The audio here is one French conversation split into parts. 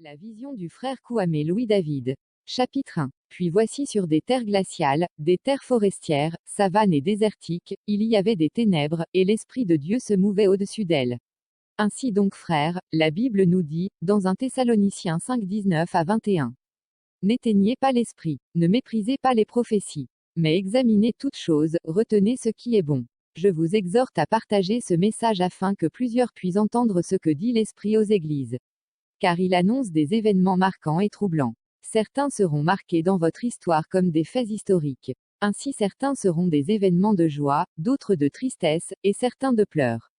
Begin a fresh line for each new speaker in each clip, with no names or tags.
La vision du frère Kouamé Louis-David. Chapitre 1. Puis voici sur des terres glaciales, des terres forestières, savanes et désertiques, il y avait des ténèbres, et l'Esprit de Dieu se mouvait au-dessus d'elles. Ainsi donc frères, la Bible nous dit, dans 1 Thessaloniciens 5, 19 à 21. N'éteignez pas l'esprit, ne méprisez pas les prophéties, mais examinez toutes choses, retenez ce qui est bon. Je vous exhorte à partager ce message afin que plusieurs puissent entendre ce que dit l'Esprit aux églises. Car il annonce des événements marquants et troublants. Certains seront marqués dans votre histoire comme des faits historiques. Ainsi certains seront des événements de joie, d'autres de tristesse, et certains de pleurs.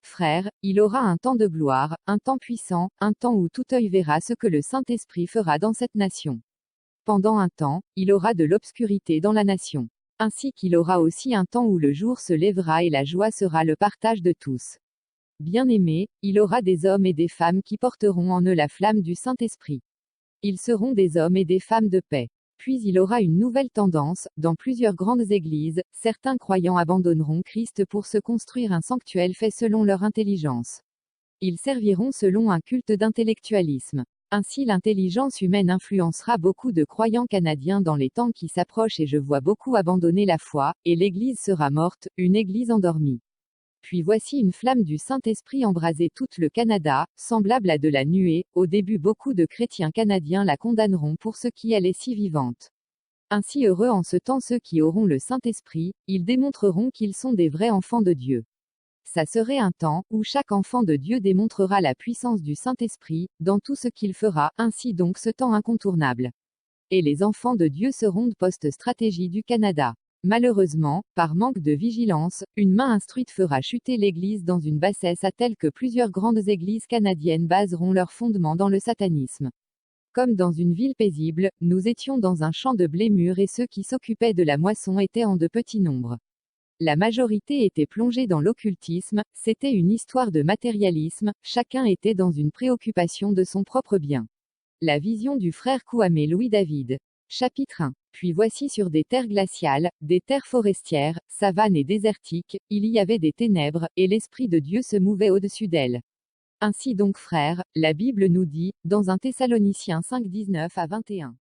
Frères, il aura un temps de gloire, un temps puissant, un temps où tout œil verra ce que le Saint-Esprit fera dans cette nation. Pendant un temps, il aura de l'obscurité dans la nation. Ainsi qu'il aura aussi un temps où le jour se lèvera et la joie sera le partage de tous. Bien-aimés, il aura des hommes et des femmes qui porteront en eux la flamme du Saint-Esprit. Ils seront des hommes et des femmes de paix. Puis il aura une nouvelle tendance, dans plusieurs grandes églises, certains croyants abandonneront Christ pour se construire un sanctuaire fait selon leur intelligence. Ils serviront selon un culte d'intellectualisme. Ainsi l'intelligence humaine influencera beaucoup de croyants canadiens dans les temps qui s'approchent et je vois beaucoup abandonner la foi, et l'Église sera morte, une Église endormie. Puis voici une flamme du Saint-Esprit embraser tout le Canada, semblable à de la nuée. Au début beaucoup de chrétiens canadiens la condamneront pour ce qui elle est si vivante. Ainsi heureux en ce temps ceux qui auront le Saint-Esprit, ils démontreront qu'ils sont des vrais enfants de Dieu. Ça serait un temps, où chaque enfant de Dieu démontrera la puissance du Saint-Esprit, dans tout ce qu'il fera, ainsi donc ce temps incontournable. Et les enfants de Dieu seront de post-stratégie du Canada. Malheureusement, par manque de vigilance, une main instruite fera chuter l'Église dans une bassesse à telle que plusieurs grandes églises canadiennes baseront leurs fondements dans le satanisme. Comme dans une ville paisible, nous étions dans un champ de blé mûr et ceux qui s'occupaient de la moisson étaient en de petits nombres. La majorité était plongée dans l'occultisme, c'était une histoire de matérialisme, chacun était dans une préoccupation de son propre bien. La vision du frère Kouamé Louis-David. Chapitre 1. Puis voici sur des terres glaciales, des terres forestières, savanes et désertiques, il y avait des ténèbres, et l'Esprit de Dieu se mouvait au-dessus d'elles. Ainsi donc frères, la Bible nous dit, dans 1 Thessaloniciens 5, 19 à 21.